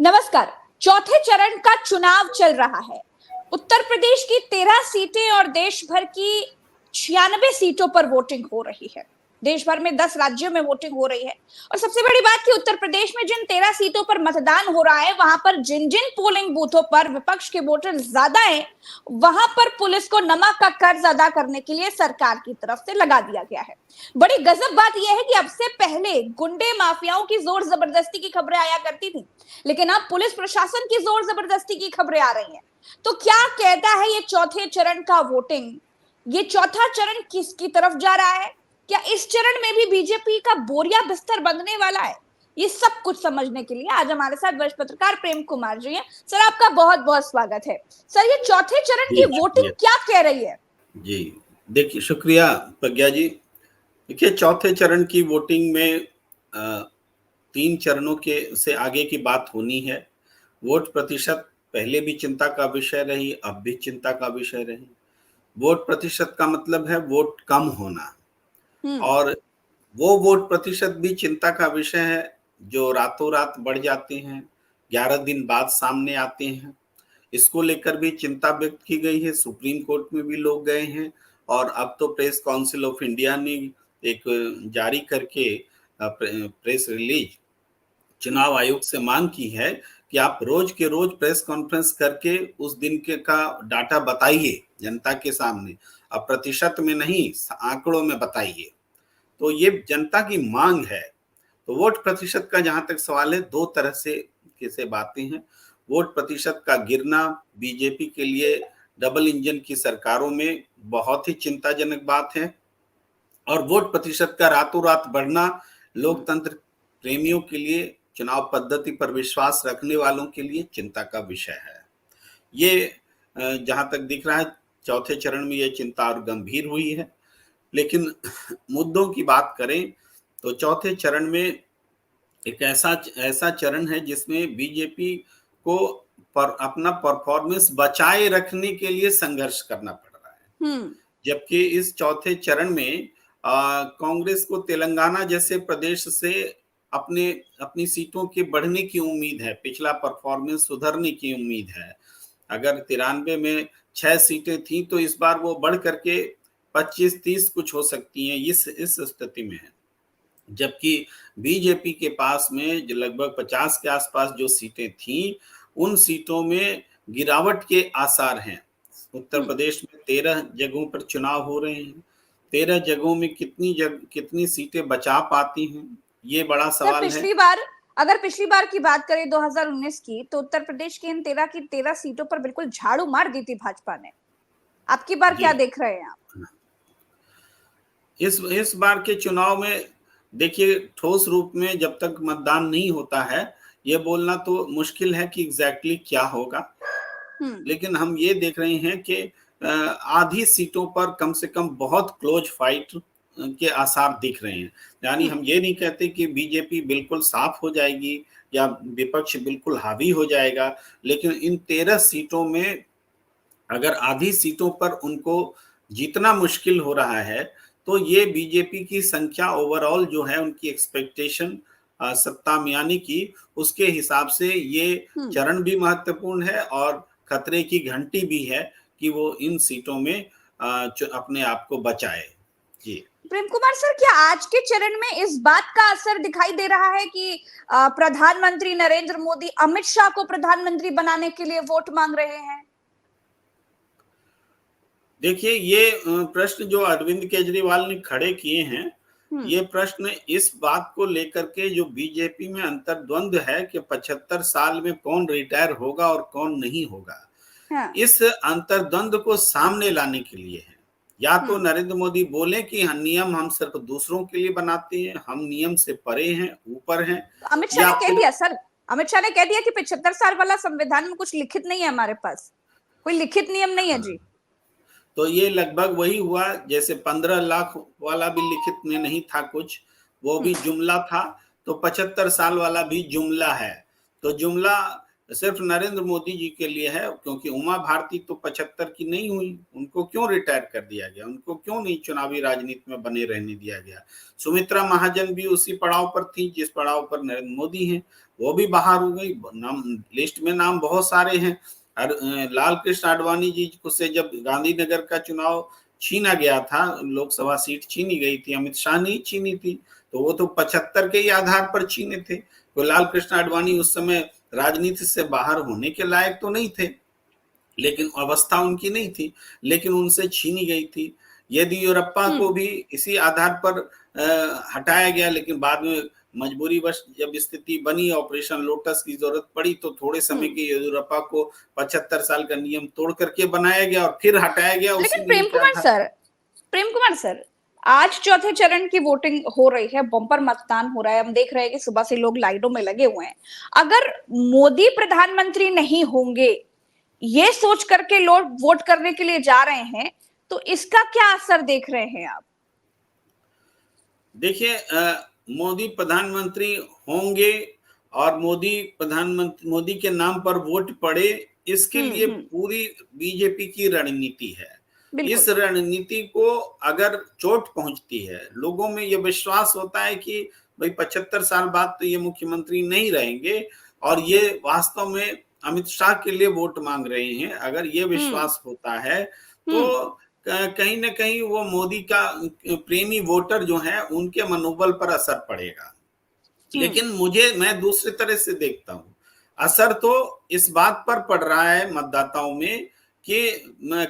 नमस्कार। चौथे चरण का चुनाव चल रहा है। उत्तर प्रदेश की 13 सीटें और देश भर की 96 सीटों पर वोटिंग हो रही है। देश भर में 10 राज्यों में वोटिंग हो रही है। और सबसे बड़ी बात कि उत्तर प्रदेश में जिन 13 सीटों पर मतदान हो रहा है, वहां पर जिन जिन पोलिंग बूथों पर विपक्ष के वोटर ज्यादा हैं, वहां पर पुलिस को नमक का कर्ज अदा करने के लिए सरकार की तरफ से लगा दिया गया है। बड़ी गजब बात यह है कि अब से पहले गुंडे माफियाओं की जोर जबरदस्ती की खबरें आया करती थी, लेकिन अब पुलिस प्रशासन की जोर जबरदस्ती की खबरें आ रही हैं। तो क्या कहता है ये चौथे चरण का वोटिंग? ये चौथा चरण किसकी तरफ जा रहा है? क्या इस चरण में भी बीजेपी का बोरिया बिस्तर बंधने वाला है? ये सब कुछ समझने के लिए आज हमारे साथ वरिष्ठ पत्रकार प्रेम कुमार जी हैं। सर, आपका बहुत बहुत स्वागत है। सर, ये चौथे चरण की वोटिंग क्या कह रही है? जी, देखिए, शुक्रिया प्रज्ञा जी। देखिए, चौथे चरण की वोटिंग में 3 चरणों के से आगे की बात होनी है। वोट प्रतिशत पहले भी चिंता का विषय रही, अब भी चिंता का विषय रही। वोट प्रतिशत का मतलब है वोट कम होना, और वो वोट प्रतिशत भी चिंता का विषय है जो रातों रात बढ़ जाते हैं, 11 दिन बाद सामने आते हैं। इसको लेकर भी चिंता व्यक्त की गई है, सुप्रीम कोर्ट में भी लोग गए हैं, और अब तो प्रेस काउंसिल ऑफ इंडिया ने एक जारी करके प्रेस रिलीज चुनाव आयोग से मांग की है कि आप रोज के रोज प्रेस कॉन्फ्रेंस करके उस दिन के का डाटा बताइए जनता के सामने, अब प्रतिशत में नहीं, आंकड़ों में बताइए। तो ये जनता की मांग है। तो वोट प्रतिशत का जहां तक सवाल है, 2 तरह से कैसे बातें हैं। वोट प्रतिशत का गिरना बीजेपी के लिए डबल इंजन की सरकारों में बहुत ही चिंताजनक बात है, और वोट प्रतिशत का रातों रात बढ़ना लोकतंत्र प्रेमियों के लिए, चुनाव पद्धति पर विश्वास रखने वालों के लिए चिंता का विषय है। ये जहां तक दिख रहा है, चौथे चरण में ये चिंता और गंभीर हुई है। लेकिन मुद्दों की बात करें तो चौथे चरण में एक ऐसा चरण है जिसमें बीजेपी को अपना परफॉर्मेंस बचाए रखने के लिए संघर्ष करना पड़ रहा है। जबकि इस चौथे चरण में कांग्रेस को तेलंगाना जैसे प्रदेश से अपनी सीटों के बढ़ने की उम्मीद है, पिछला परफॉर्मेंस सुधरने की उम्मीद है। अगर 93 में 6 सीटें थी तो इस बार वो बढ़ करके 25-30 कुछ हो सकती हैं, इस स्थिति में है। जबकि बीजेपी के पास में जो लगभग 50 के आसपास जो सीटें थीं, उन सीटों में गिरावट के आसार हैं। उत्तर प्रदेश में 13 जगहों पर चुनाव हो रहे हैं। 13 जगहों में कितनी सीटें बचा पाती हैं, ये बड़ा सवाल है। पिछली बार की बात करें 2019 की, तो उत्तर प्रदेश की इन 13 की 13 सीटों पर बिल्कुल झाड़ू मार दी थी भाजपा ने। आपकी बार क्या देख रहे हैं आप? इस बार के चुनाव में देखिए, ठोस रूप में जब तक मतदान नहीं होता है, ये बोलना तो मुश्किल है कि एग्जैक्टली क्या होगा। लेकिन हम ये देख रहे हैं कि आधी सीटों पर कम से कम बहुत क्लोज फाइट के आसार दिख रहे हैं। यानी हम ये नहीं कहते कि बीजेपी बिल्कुल साफ हो जाएगी या विपक्ष बिल्कुल हावी हो जाएगा, लेकिन इन 13 सीटों में अगर आधी सीटों पर उनको जीतना मुश्किल हो रहा है, तो ये बीजेपी की संख्या ओवरऑल जो है, उनकी एक्सपेक्टेशन सत्ता में आने की, उसके हिसाब से ये चरण भी महत्वपूर्ण है और खतरे की घंटी भी है कि वो इन सीटों में अपने आप को बचाए। जी प्रेम कुमार सर, क्या आज के चरण में इस बात का असर दिखाई दे रहा है कि प्रधानमंत्री नरेंद्र मोदी अमित शाह को प्रधानमंत्री बनाने के लिए वोट मांग रहे हैं? देखिए, ये प्रश्न जो अरविंद केजरीवाल ने खड़े किए हैं, ये प्रश्न इस बात को लेकर के जो बीजेपी में अंतर्द्वंद है कि 75 साल में कौन रिटायर होगा और कौन नहीं होगा, इस अंतर्द्वंद को सामने लाने के लिए है। या तो नरेंद्र मोदी बोले कि नियम हम सिर्फ दूसरों के लिए बनाते हैं, हम नियम से परे हैं, ऊपर हैं। अमित शाह ने कह दिया सर, अमित शाह ने कह दिया कि 75 साल वाला संविधान में कुछ लिखित नहीं है, हमारे पास कोई लिखित नियम नहीं है जी। तो ये लगभग वही हुआ जैसे 15 लाख वाला भी लिखित में नहीं था कुछ, वो भी जुमला था। तो 75 साल वाला भी जुमला है। तो जुमला सिर्फ नरेंद्र मोदी जी के लिए है, क्योंकि उमा भारती तो 75 की नहीं हुई, उनको क्यों रिटायर कर दिया गया, उनको क्यों नहीं चुनावी राजनीति में बने रहने दिया गया। सुमित्रा महाजन भी उसी पड़ाव पर थी जिस पड़ाव पर नरेंद्र मोदी हैं, वो भी बाहर हो गई। नाम लिस्ट में नाम बहुत सारे हैं। लाल कृष्ण आडवाणी जी को से जब गांधीनगर का चुनाव छीना गया था, लोकसभा सीट छीनी गई थी, अमित शाह ने छीनी थी, तो वो तो 75 के ही आधार पर छीने थे। तो लाल कृष्ण आडवाणी उस समय राजनीति से बाहर होने के लायक तो नहीं थे, लेकिन अवस्था उनकी नहीं थी, लेकिन उनसे छीनी गई थी। येदियुरप्पा को भी इसी आधार पर हटाया गया, लेकिन बाद में मजबूरीवश जब स्थिति बनी, ऑपरेशन लोटस की जरूरत पड़ी, तो थोड़े समय के येदियुरप्पा को 75 साल का नियम तोड़ करके बनाया गया और फिर हटाया गया। लेकिन प्रेम कुमार सर, आज चौथे चरण की वोटिंग हो रही है, बम्पर मतदान हो रहा है, हम देख रहे हैं कि सुबह से लोग लाइनों में लगे हुए हैं। अगर मोदी प्रधानमंत्री नहीं होंगे, ये सोच करके लोग वोट करने के लिए जा रहे हैं, तो इसका क्या असर देख रहे हैं आप? देखिए, मोदी प्रधानमंत्री होंगे और मोदी के नाम पर वोट पड़े, इसके लिए पूरी बीजेपी की रणनीति है। इस रणनीति को अगर चोट पहुंचती है, लोगों में यह विश्वास होता है कि भाई 75 साल बाद तो ये मुख्यमंत्री नहीं रहेंगे और ये वास्तव में अमित शाह के लिए वोट मांग रहे हैं, अगर ये विश्वास होता है तो कहीं ना कहीं वो मोदी का प्रेमी वोटर जो है उनके मनोबल पर असर पड़ेगा। लेकिन मैं दूसरी तरह से देखता हूं, असर तो इस बात पर पड़ रहा है मतदाताओं में कि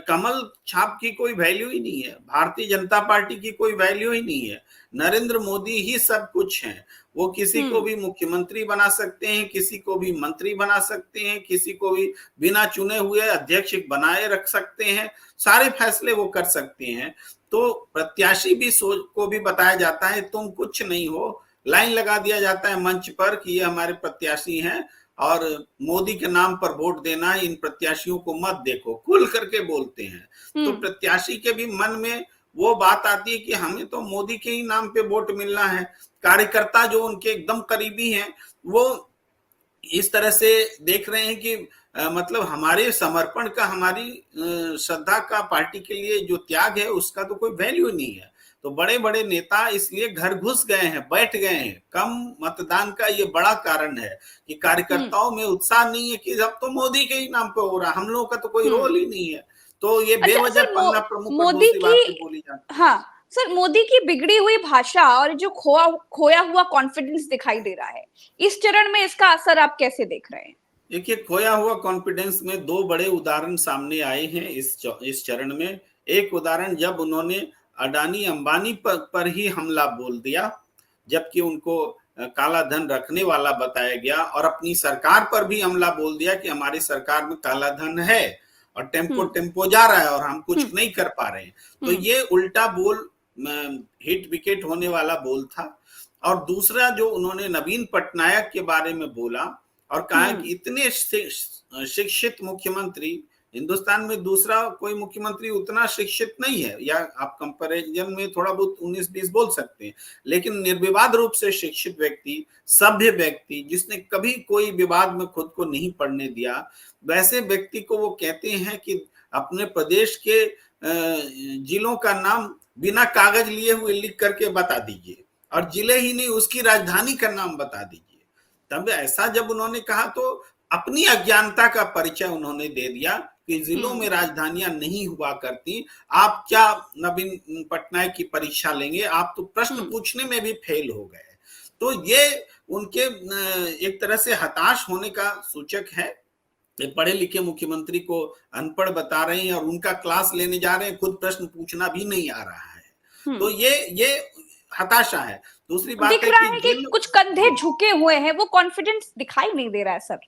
कमल छाप की कोई वैल्यू ही नहीं है, भारतीय जनता पार्टी की कोई वैल्यू ही नहीं है, नरेंद्र मोदी ही सब कुछ है। वो किसी को भी मुख्यमंत्री बना सकते हैं, किसी को भी मंत्री बना सकते हैं, किसी को भी बिना चुने हुए अध्यक्ष बनाए रख सकते हैं, सारे फैसले वो कर सकते हैं। तो प्रत्याशी भी को भी बताया जाता है तुम कुछ नहीं हो, लाइन लगा दिया जाता है मंच पर कि ये हमारे प्रत्याशी हैं और मोदी के नाम पर वोट देना, इन प्रत्याशियों को मत देखो, खुल करके बोलते हैं। तो प्रत्याशी के भी मन में वो बात आती है कि हमें तो मोदी के ही नाम पे वोट मिलना है। कार्यकर्ता जो उनके एकदम करीबी हैं, वो इस तरह से देख रहे हैं कि मतलब हमारे समर्पण का, हमारी श्रद्धा का पार्टी के लिए जो त्याग है उसका तो कोई वैल्यू नहीं है। तो बड़े बड़े नेता इसलिए घर घुस गए हैं, बैठ गए हैं। कम मतदान का ये बड़ा कारण है कि कार्यकर्ताओं में उत्साह नहीं है कि अब तो मोदी के ही नाम पे हो रहा, हम लोगों का तो कोई रोल ही नहीं है। तो ये बेवजह पन्ना प्रमुख मोदी की बोली जाती है। हाँ सर, मोदी की बिगड़ी हुई भाषा और जो खोया हुआ कॉन्फिडेंस दिखाई दे रहा है, इस चरण में इसका असर आप कैसे देख रहे हैं? देखिए, खोया हुआ कॉन्फिडेंस में दो बड़े उदाहरण सामने आए हैं इस चरण में। एक उदाहरण जब उन्होंने अडानी अंबानी पर ही हमला बोल दिया, जबकि उनको काला धन रखने वाला बताया गया, और अपनी सरकार पर भी हमला बोल दिया कि हमारी सरकार में काला धन है और टेम्पो जा रहा है और हम कुछ नहीं कर पा रहे हैं। तो ये उल्टा बोल, हिट विकेट होने वाला बोल था। और दूसरा जो उन्होंने नवीन पटनायक के बारे में बोला और कहा कि इतने शिक्षित मुख्यमंत्री, हिंदुस्तान में दूसरा कोई मुख्यमंत्री उतना शिक्षित नहीं है, या आप कंपैरिजन में थोड़ा बहुत 19-20 बोल सकते हैं, लेकिन निर्विवाद रूप से शिक्षित व्यक्ति, सभ्य व्यक्ति, जिसने कभी कोई विवाद में खुद को नहीं पड़ने दिया, वैसे व्यक्ति को वो कहते हैं कि अपने प्रदेश के जिलों का नाम बिना कागज लिए हुए लिख करके बता दीजिए, और जिले ही नहीं उसकी राजधानी का नाम बता दीजिए। तब ऐसा जब उन्होंने कहा तो अपनी अज्ञानता का परिचय उन्होंने दे दिया कि जिलों में राजधानियां नहीं हुआ करती, आप क्या नवीन पटनायक की परीक्षा लेंगे, आप तो प्रश्न पूछने में भी फेल हो गए। तो ये उनके एक तरह से हताश होने का सूचक है। पढ़े लिखे मुख्यमंत्री को अनपढ़ बता रहे हैं और उनका क्लास लेने जा रहे हैं, खुद प्रश्न पूछना भी नहीं आ रहा है। तो ये हताशा है। दूसरी बात दिख रहा है कि कुछ कंधे झुके हुए हैं, वो कॉन्फिडेंस दिखाई नहीं दे रहा है सर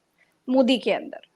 मोदी के अंदर।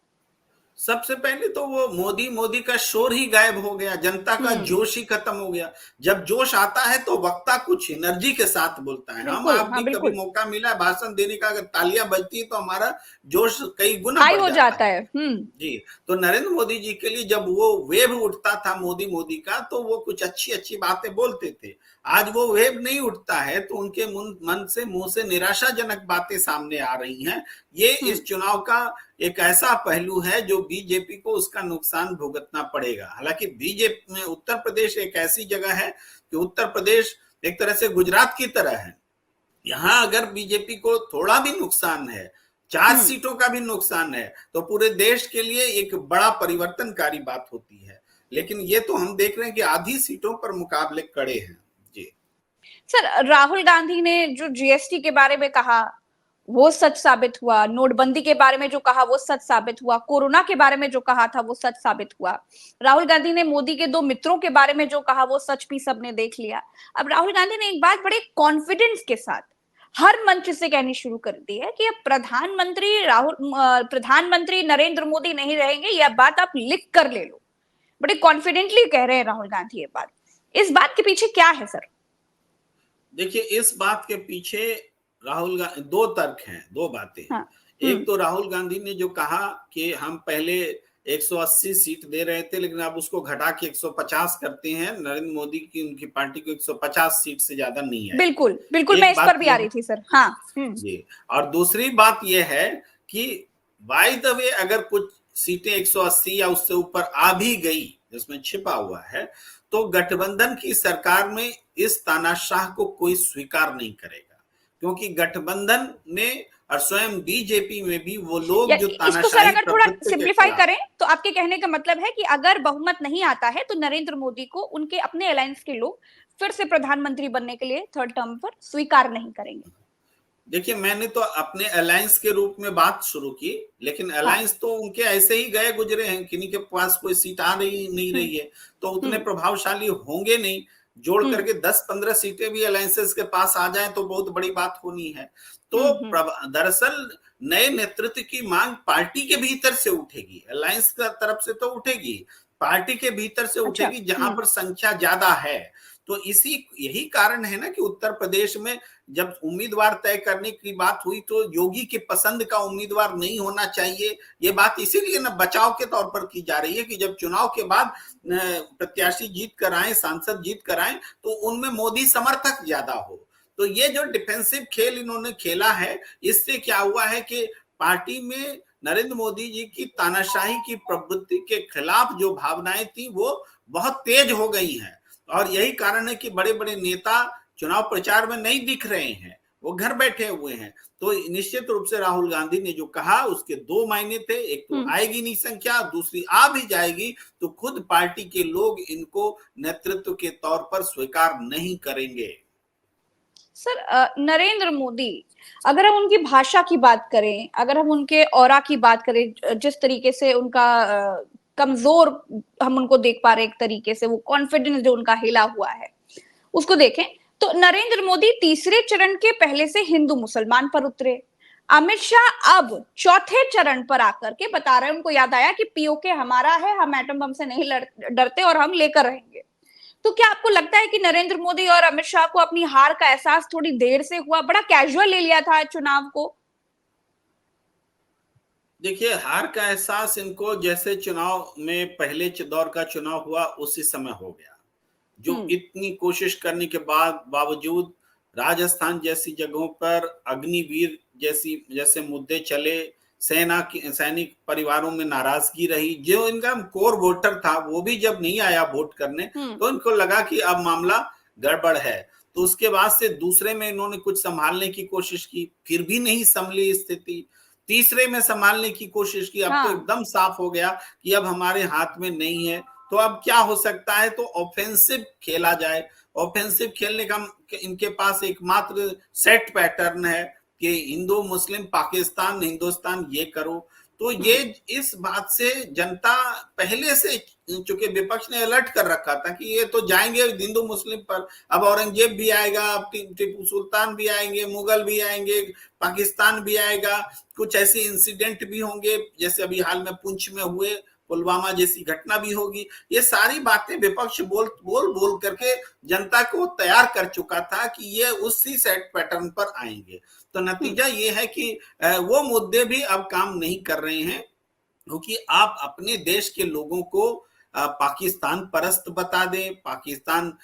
सबसे पहले तो वो मोदी का शोर ही गायब हो गया, जनता का जोश ही खत्म हो गया। जब जोश आता है तो वक्ता कुछ एनर्जी के साथ बोलता है। हम आप भी कभी मौका मिला भाषण देने का, अगर तालियां बजती है तो हमारा जोश कई गुना बढ़ जाता है। जी, तो नरेंद्र मोदी जी के लिए जब वो वेव उठता था मोदी का, तो वो कुछ अच्छी बातें बोलते थे। आज वो वेव नहीं उठता है तो उनके मुंह से निराशाजनक बातें सामने आ रही हैं। ये इस चुनाव का एक ऐसा पहलू है जो बीजेपी को उसका नुकसान भुगतना पड़ेगा। हालांकि बीजेपी में उत्तर प्रदेश एक ऐसी जगह है कि उत्तर प्रदेश एक तरह से गुजरात की तरह है। यहाँ अगर बीजेपी को थोड़ा भी नुकसान है, 4 सीटों का भी नुकसान है, तो पूरे देश के लिए एक बड़ा परिवर्तनकारी बात होती है। लेकिन ये तो हम देख रहे हैं कि आधी सीटों पर मुकाबले कड़े हैं। जी सर, राहुल गांधी ने जो जीएसटी के बारे में कहा वो सच साबित हुआ, नोटबंदी के बारे में जो कहा वो सच साबित हुआ, कोरोना के बारे में जो कहा था वो सच साबित हुआ। राहुल गांधी ने मोदी के 2 मित्रों के बारे में जो कहा वो सच भी सबने देख लिया। अब राहुल गांधी ने एक बात बड़े कॉन्फिडेंस के साथ हर मंच से कहनी शुरू कर दी है कि अब प्रधानमंत्री नरेंद्र मोदी नहीं रहेंगे, यह बात आप लिख कर ले लो। बड़े कॉन्फिडेंटली कह रहे हैं राहुल गांधी ये बात। इस बात के पीछे क्या है सर? देखिए, इस बात के पीछे राहुल गांधी 2 तर्क हैं, 2 बातें हैं। हाँ। एक तो राहुल गांधी ने जो कहा कि हम पहले 180 सीट दे रहे थे लेकिन अब उसको घटा के 150 करते हैं, नरेंद्र मोदी की उनकी पार्टी को 150 सीट से ज्यादा नहीं है। बिल्कुल बिल्कुल, मैं इस पर भी आ रही थी सर। हाँ। जी, और दूसरी बात यह है कि बाय द वे अगर कुछ सीटें 180 या उससे ऊपर आ भी गई जिसमें छिपा हुआ है, तो गठबंधन की सरकार में इस तानाशाह को कोई स्वीकार नहीं करेगा, क्योंकि गठबंधन में और स्वयं बीजेपी में भी वो लोग जो इसको सर तानाशाही अगर थोड़ा प्रवृत्ति के सिंप्लीफाई खिलाफ। करें तो आपके कहने का मतलब है कि अगर बहुमत नहीं आता है तो नरेंद्र मोदी को उनके अपने अलायंस के लोग फिर से प्रधानमंत्री बनने के लिए थर्ड टर्म पर स्वीकार नहीं करेंगे। देखिए, मैंने तो अपने अलायंस के रूप में बात शुरू की, लेकिन अलायंस तो उनके ऐसे ही गए गुजरे हैं, किन्हीं के पास कोई सीट आ रही नहीं रही है, तो उतने प्रभावशाली होंगे नहीं। जोड़ करके 10-15 सीटें भी अलायंसेस के पास आ जाएं तो बहुत बड़ी बात होनी है। तो दरअसल नए नेतृत्व की मांग पार्टी के भीतर से उठेगी, अलायंस की तरफ से तो उठेगी, पार्टी के भीतर से उठेगी जहां पर संख्या ज्यादा है। तो यही कारण है ना कि उत्तर प्रदेश में जब उम्मीदवार तय करने की बात हुई तो योगी की पसंद का उम्मीदवार नहीं होना चाहिए। ये बात इसीलिए ना बचाव के तौर पर की जा रही है कि जब चुनाव के बाद प्रत्याशी जीत कर आए, सांसद जीत कर आए, तो उनमें मोदी समर्थक ज्यादा हो। तो ये जो डिफेंसिव खेल इन्होंने खेला है, इससे क्या हुआ है कि पार्टी में नरेंद्र मोदी जी की तानाशाही की प्रवृत्ति के खिलाफ जो भावनाएं थी वो बहुत तेज हो गई हैं। और यही कारण है कि बड़े बड़े नेता चुनाव प्रचार में नहीं दिख रहे हैं, वो घर बैठे हुए हैं। तो निश्चित रूप से राहुल गांधी ने जो कहा उसके 2 मायने थे, एक तो आएगी नहीं संख्या, दूसरी आ भी जाएगी तो खुद पार्टी के लोग इनको नेतृत्व के तौर पर स्वीकार नहीं करेंगे। सर, नरेंद्र मोदी, अगर हम उनकी भाषा की बात करें, अगर हम उनके ऑरा की बात करें, जिस तरीके से उनका कमजोर हम उनको देख पा रहे हैं, एक तरीके से वो कॉन्फिडेंस जो उनका हिला हुआ है उसको देखें तो नरेंद्र मोदी तीसरे चरण के पहले से हिंदू मुसलमान पर उतरे। अमित शाह अब चौथे चरण पर आकर के बता रहे हैं, उनको याद आया कि पीओके हमारा है, हम एटम बम से नहीं डरते और हम लेकर रहेंगे। तो क्या आपको लगता है कि नरेंद्र मोदी और अमित शाह को अपनी हार का एहसास थोड़ी देर से हुआ, बड़ा कैजुअल ले लिया था चुनाव को? देखिए, हार का एहसास इनको जैसे चुनाव में पहले दौर का चुनाव हुआ उसी समय हो गया, जो इतनी कोशिश करने के बावजूद राजस्थान जैसी जगहों पर अग्निवीर जैसे मुद्दे चले, सैनिक परिवारों में नाराजगी रही, जो इनका कोर वोटर था वो भी जब नहीं आया वोट करने तो इनको लगा कि अब मामला गड़बड़ है। तो उसके बाद से दूसरे में इन्होंने कुछ संभालने की कोशिश की, फिर भी नहीं संभली स्थिति। तीसरे में संभालने की कोशिश की, अब तो एकदम साफ हो गया कि अब हमारे हाथ में नहीं है, तो अब क्या हो सकता है, तो ऑफेंसिव खेला जाए। ऑफेंसिव खेलने का इनके पास एकमात्र सेट पैटर्न है कि हिंदू मुस्लिम पाकिस्तान हिंदुस्तान ये करो। तो ये इस बात से जनता पहले से, चूंकि विपक्ष ने अलर्ट कर रखा था कि ये तो जाएंगे हिंदू मुस्लिम पर, अब औरंगजेब भी आएगा, अब टीपू सुल्तान भी आएंगे, मुगल भी आएंगे, पाकिस्तान भी आएगा, कुछ ऐसे इंसिडेंट भी होंगे जैसे अभी हाल में पुंछ में हुए, पुलवामा जैसी घटना भी होगी। ये सारी बातें विपक्ष बोल करके जनता को तैयार कर चुका था कि ये उसी सेट पैटर्न पर आएंगे। तो नतीजा ये है कि वो मुद्दे भी अब काम नहीं कर रहे हैं, क्योंकि आप अपने देश के लोगों को पाकिस्तान परस्त बता दे, पाकिस्तान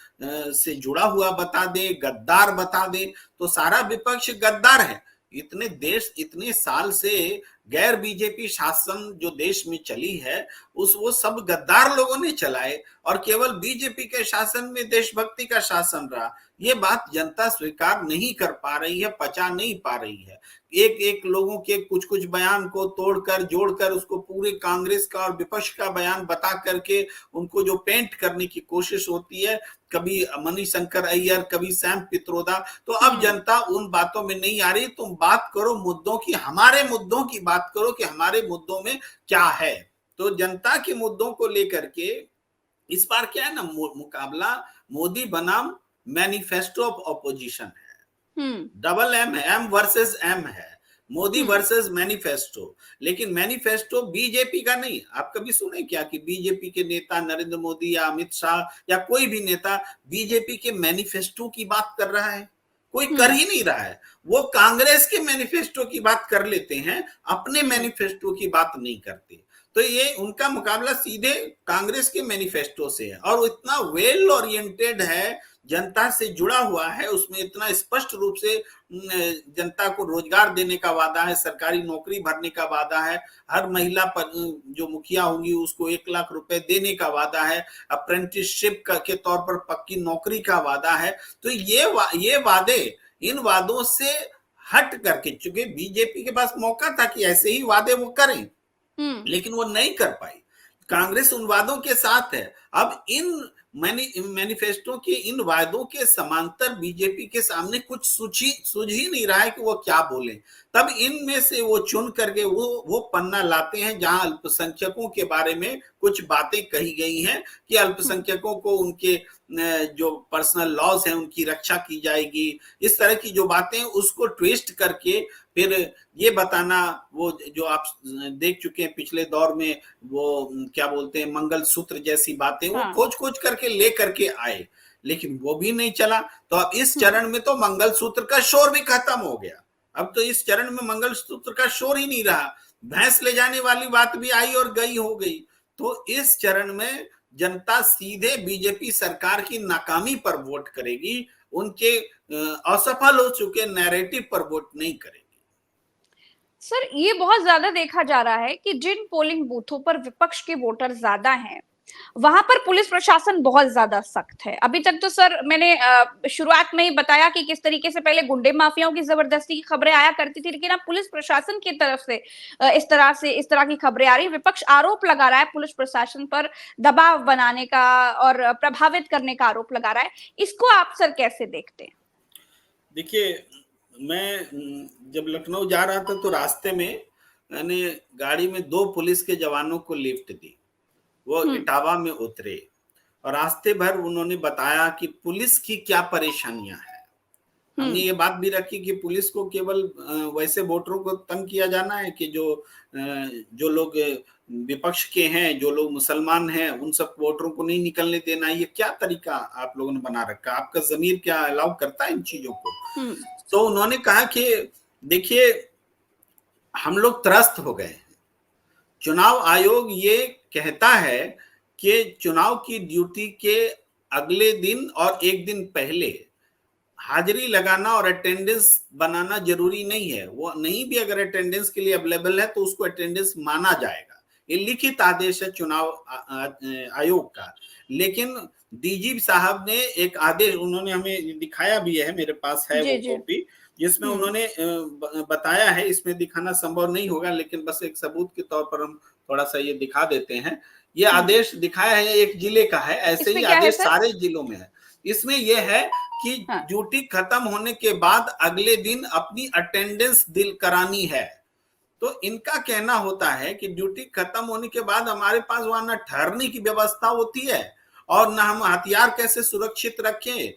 से जुड़ा हुआ बता दे, गद्दार बता दे, तो सारा विपक्ष गद्दार है। इतने साल से गैर बीजेपी शासन जो देश में चली है वो सब गद्दार लोगों ने चलाए और केवल बीजेपी के शासन में देशभक्ति का शासन रहा। ये बात जनता स्वीकार नहीं कर पा रही है, पचा नहीं पा रही है। एक एक लोगों के कुछ कुछ बयान को तोड़कर जोड़कर उसको पूरे कांग्रेस का और विपक्ष का बयान बता करके उनको जो पेंट करने की कोशिश होती है, कभी मणिशंकर अय्यर, कभी सैम पित्रोदा, तो अब जनता उन बातों में नहीं आ रही। तुम बात करो मुद्दों की, हमारे मुद्दों की बात करो कि हमारे मुद्दों में क्या है। तो जनता के मुद्दों को लेकर के इस बार क्या है ना, मुकाबला मोदी बनाम मैनिफेस्टो ऑफ ऑपोजिशन है। डबल एम है, एम वर्सेस एम है, मोदी वर्सेस मैनिफेस्टो। लेकिन मैनिफेस्टो बीजेपी का नहीं। आप कभी सुने क्या कि बीजेपी के नेता नरेंद्र मोदी या अमित शाह या कोई भी नेता बीजेपी के मैनिफेस्टो की बात कर रहा है? कोई कर ही नहीं रहा है। वो कांग्रेस के मैनिफेस्टो की बात कर लेते हैं, अपने मैनिफेस्टो की बात नहीं करते। तो ये उनका मुकाबला सीधे कांग्रेस के मैनिफेस्टो से है और वो इतना वेल ओरिएंटेड है, जनता से जुड़ा हुआ है, उसमें इतना स्पष्ट रूप से जनता को रोजगार देने का वादा है, सरकारी नौकरी भरने का वादा है, हर महिला पर जो मुखिया होंगी उसको 1 लाख रुपए देने का वादा है, अप्रेंटिसशिप के तौर पर पक्की नौकरी का वादा है। तो ये वादे, इन वादों से हट करके, चूंकि बीजेपी के पास मौका था कि ऐसे ही वादे वो करें, लेकिन वो नहीं कर पाई। कांग्रेस उन वादों के साथ है। अब इन मैनिफेस्टो के इन वादों के समांतर बीजेपी के सामने कुछ सूझ ही नहीं रहा है कि वो क्या बोले। तब इनमें से वो चुन करके वो पन्ना लाते हैं जहां अल्पसंख्यकों के बारे में कुछ बातें कही गई हैं कि अल्पसंख्यकों को उनके जो पर्सनल लॉज हैं उनकी रक्षा की जाएगी। इस तरह की जो बातें उसको ट्विस्ट करके फिर ये बताना, वो जो आप देख चुके हैं पिछले दौर में, वो क्या बोलते हैं मंगलसूत्र जैसी बातें, वो खोज करके ले करके आए, लेकिन वो भी नहीं चला। तो अब इस चरण में तो मंगलसूत्र का शोर भी खत्म हो गया। अब तो इस चरण में मंगलसूत्र का शोर ही नहीं रहा, भैंस ले जाने वाली बात भी आई और गई हो गई। तो इस चरण में जनता सीधे बीजेपी सरकार की नाकामी पर वोट करेगी, उनके असफल हो चुके नैरेटिव पर वोट नहीं करेगी। सर, ये बहुत ज्यादा देखा जा रहा है कि जिन पोलिंग बूथों पर विपक्ष के वोटर ज्यादा हैं, वहां पर पुलिस प्रशासन बहुत ज्यादा सख्त है। अभी तक तो सर मैंने शुरुआत में ही बताया कि किस तरीके से पहले गुंडे माफियाओं की जबरदस्ती की खबरें आया करती थी, लेकिन अब पुलिस प्रशासन की तरफ से इस तरह की खबरें आ रही। विपक्ष आरोप लगा रहा है पुलिस प्रशासन पर दबाव बनाने का और प्रभावित करने का आरोप लगा रहा है। इसको आप सर कैसे देखते हैं? देखिए, मैं जब लखनऊ जा रहा था तो रास्ते में मैंने गाड़ी में 2 पुलिस के जवानों को लिफ्ट दी। वो इटावा में उतरे और रास्ते भर उन्होंने बताया कि पुलिस की क्या परेशानियां हैं। हमने ये बात भी रखी कि पुलिस को केवल वैसे वोटरों को तंग किया जाना है कि जो लोग विपक्ष के हैं, जो लोग मुसलमान हैं, उन सब वोटरों को नहीं निकलने देना। ये क्या तरीका आप लोगों ने बना रखा? आपका जमीर क्या अलाउ करता है इन चीजों को? तो उन्होंने कहा कि देखिए, हम लोग त्रस्त हो गए हैं। चुनाव आयोग ये कहता है कि चुनाव की ड्यूटी के अगले दिन और 1 दिन पहले हाजिरी लगाना और अटेंडेंस बनाना जरूरी नहीं है। वो नहीं भी अगर अटेंडेंस के लिए अवेलेबल है तो उसको अटेंडेंस माना जाएगा। ये लिखित आदेश है चुनाव आयोग का। लेकिन डीजी साहब ने एक आदेश उन्होंने हमें दिखाया भी है, मेरे पास है वो कॉपी, जिसमें उन्होंने बताया है। इसमें दिखाना संभव नहीं होगा, लेकिन बस एक सबूत के तौर पर हम थोड़ा सा ये दिखा देते हैं। ये आदेश दिखाया है, एक जिले का है, ऐसे ही आदेश सारे जिलों में है। इसमें यह है कि ड्यूटी खत्म होने के बाद अगले दिन अपनी अटेंडेंस दिल करानी है। तो इनका कहना होता है कि ड्यूटी खत्म होने के बाद हमारे पास वहां न ठहरने की व्यवस्था होती है और न हम हथियार कैसे सुरक्षित रखें।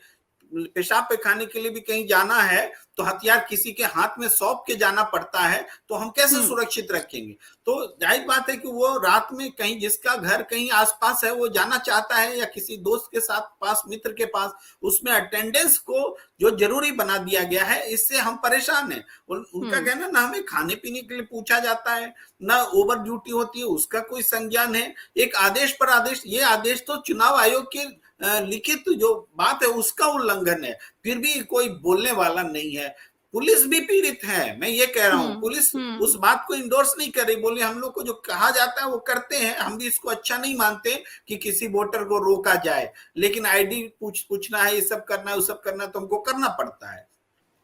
पेशाब पैखाने के लिए भी कहीं जाना है तो हथियार किसी के हाथ में सौंप के जाना पड़ता है, तो हम कैसे सुरक्षित रखेंगे? तो जाहिर बात है कि वो रात में कहीं, जिसका घर कहीं आसपास है, वो जाना चाहता है या किसी दोस्त के साथ पास, मित्र के पास, उसमें अटेंडेंस को जो जरूरी बना दिया गया है, इससे हम परेशान हैं। उनका कहना ना हमें खाने पीने के लिए पूछा जाता है, ना ओवर ड्यूटी होती है, उसका कोई संज्ञान है। एक आदेश पर आदेश, ये आदेश तो चुनाव आयोग के लिखित जो बात है उसका उल्लंघन है, फिर भी कोई बोलने वाला नहीं है। पुलिस भी पीड़ित है, मैं ये कह रहा हूं। पुलिस उस बात को इंडोर्स नहीं कर रही, बोले हम लोग को जो कहा जाता है वो करते हैं, हम भी इसको अच्छा नहीं मानते कि किसी वोटर को रोका जाए, लेकिन आईडी पूछना है, ये सब करना है, वो सब करना है, तो हमको करना पड़ता है।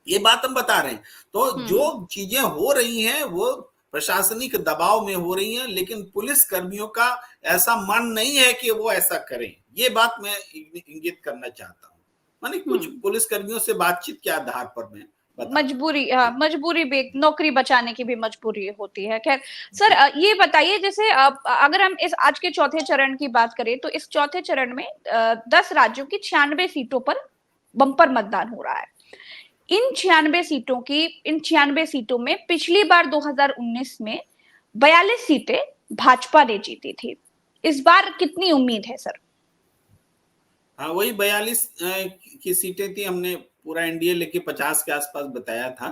ये बात हम बता रहे हैं। तो जो चीजें हो रही हैं वो प्रशासनिक दबाव में हो रही हैं, लेकिन पुलिस कर्मियों का ऐसा मन नहीं है कि वो ऐसा करें। ये बात मैं इंगित करना चाहता हूँ। माने कुछ पुलिस कर्मियों से बातचीत के आधार पर मैं मजबूरी, मजबूरी भी, नौकरी बचाने की भी मजबूरी होती है। खैर सर, ये बताइए, जैसे अगर हम इस आज के चौथे चरण की बात करें तो इस चौथे चरण में 10 राज्यों की 96 सीटों पर बम्पर मतदान हो रहा है। इन 96 सीटों में पिछली बार 2019 में 42 सीटें भाजपा ने जीती थी। इस बार कितनी उम्मीद है सर? हाँ, वही 42 की सीटें थी, हमने पूरा एनडीए लेके 50 के आसपास बताया था।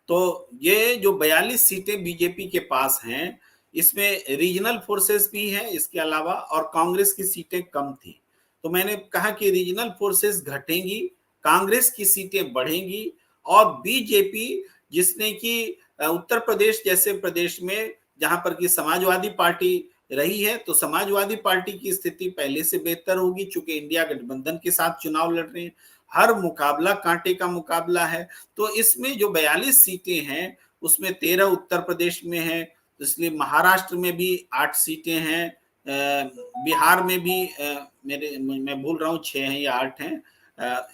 तो ये जो 42 सीटें बीजेपी के पास हैं, इसमें रीजनल फोर्सेस भी हैं इसके अलावा, और कांग्रेस की सीटें कम थी। तो मैंने कहा कि रीजनल फोर्सेस घटेंगी, कांग्रेस की सीटें बढ़ेंगी, और बीजेपी, जिसने कि उत्तर प्रदेश जैसे प्रदेश में जहां पर कि समाजवादी पार्टी रही है, तो समाजवादी पार्टी की स्थिति पहले से बेहतर होगी, चूंकि इंडिया गठबंधन के साथ चुनाव लड़ रहे हैं। हर मुकाबला कांटे का मुकाबला है। तो इसमें जो 42 सीटें हैं उसमें 13 उत्तर प्रदेश में है, इसलिए महाराष्ट्र में भी 8 सीटें हैं, बिहार में भी मैं भूल रहा हूँ 6 हैं या 8 हैं,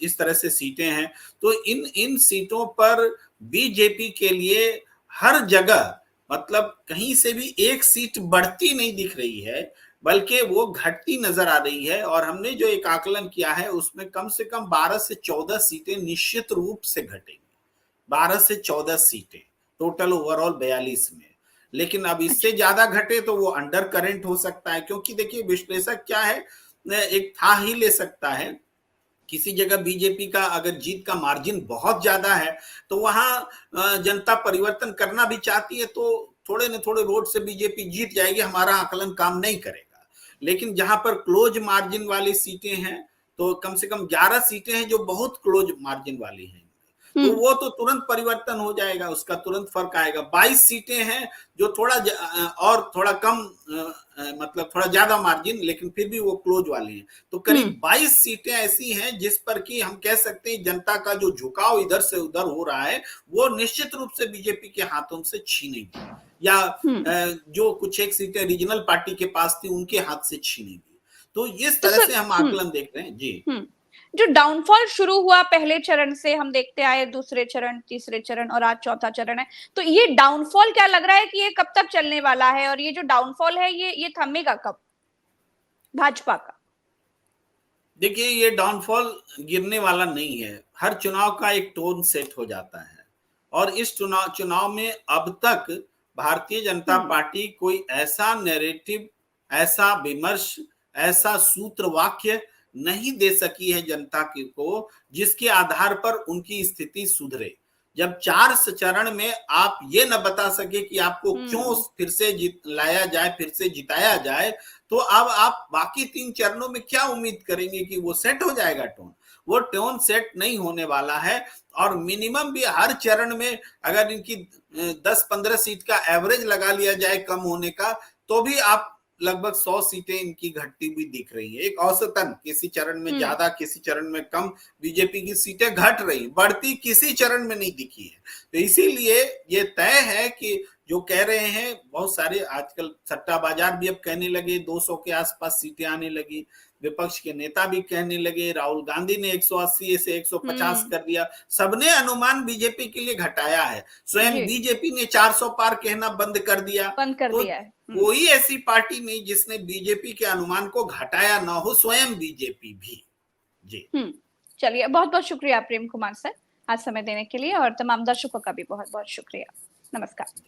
इस तरह से सीटें हैं। तो इन सीटों पर बीजेपी के लिए हर जगह, मतलब कहीं से भी एक सीट बढ़ती नहीं दिख रही है, बल्कि वो घटती नजर आ रही है। और हमने जो एक आकलन किया है उसमें कम से कम 12 से 14 सीटें निश्चित रूप से घटेंगी। 12 से 14 सीटें टोटल ओवरऑल 42 में। लेकिन अब इससे ज्यादा घटे तो वो अंडर करंट हो सकता है, क्योंकि देखिए विश्लेषक क्या है, एक था ही ले सकता है। किसी जगह बीजेपी का अगर जीत का मार्जिन बहुत ज्यादा है तो वहां जनता परिवर्तन करना भी चाहती है, तो थोड़े न थोड़े वोट से बीजेपी जीत जाएगी, हमारा आकलन काम नहीं करेगा। लेकिन जहां पर क्लोज मार्जिन वाली सीटें हैं, तो कम से कम 11 सीटें हैं जो बहुत क्लोज मार्जिन वाली हैं, तो वो तो तुरंत परिवर्तन हो जाएगा, उसका तुरंत फर्क आएगा। 22 सीटें हैं जो थोड़ा और थोड़ा कम, मतलब थोड़ा ज्यादा मार्जिन, लेकिन फिर भी वो क्लोज वाली हैं। तो करीब 22 सीटें ऐसी हैं जिस पर कि हम कह सकते हैं जनता का जो झुकाव इधर से उधर हो रहा है वो निश्चित रूप से बीजेपी के हाथों से छीनेगी, या जो कुछ एक सीटें रीजनल पार्टी के पास थी उनके हाथ से छीनेगी। तो इस तरह से हम आकलन देख रहे हैं जी। जो डाउनफॉल शुरू हुआ पहले चरण से, हम देखते आए दूसरे चरण, तीसरे चरण और आज चौथा चरण है, तो ये डाउनफॉल क्या लग रहा है कि ये कब तक चलने वाला है, और ये जो डाउनफॉल है ये थमेगा कब भाजपा का? देखिए, ये डाउनफॉल गिरने वाला नहीं है। हर चुनाव का एक टोन सेट हो जाता है, और इस चुनाव में अब तक भारतीय जनता पार्टी कोई ऐसा नैरेटिव, ऐसा विमर्श, ऐसा सूत्र वाक्य नहीं दे सकी है जनता को जिसके आधार पर उनकी स्थिति सुधरे। जब 4 चरण में आप ये न बता सके कि आपको क्यों फिर से लाया जाए, फिर से जिताया जाए, तो अब आप बाकी 3 चरणों में क्या उम्मीद करेंगे कि वो सेट हो जाएगा टोन? वो टोन सेट नहीं होने वाला है। और मिनिमम भी हर चरण में अगर इनकी 10-15 सीट का एवरेज लगा लिया जाए कम होने का, तो भी आप लगभग 100 सीटें इनकी घटती हुई दिख रही है। एक औसतन, किसी चरण में ज्यादा, किसी चरण में कम बीजेपी की सीटें घट रही, बढ़ती किसी चरण में नहीं दिखी है। तो इसीलिए ये तय है कि जो कह रहे हैं बहुत सारे आजकल सट्टा बाजार भी अब कहने लगे 200 के आसपास सीटें आने लगी, विपक्ष के नेता भी कहने लगे, राहुल गांधी ने 180 से 150 कर दिया। सबने अनुमान बीजेपी के लिए घटाया है, स्वयं बीजेपी ने 400 पार कहना बंद कर दिया है। कोई ऐसी पार्टी नहीं जिसने बीजेपी के अनुमान को घटाया ना हो, स्वयं बीजेपी भी। जी चलिए, बहुत बहुत शुक्रिया प्रेम कुमार सर आज समय देने के लिए, और तमाम दर्शकों का भी बहुत बहुत शुक्रिया। नमस्कार।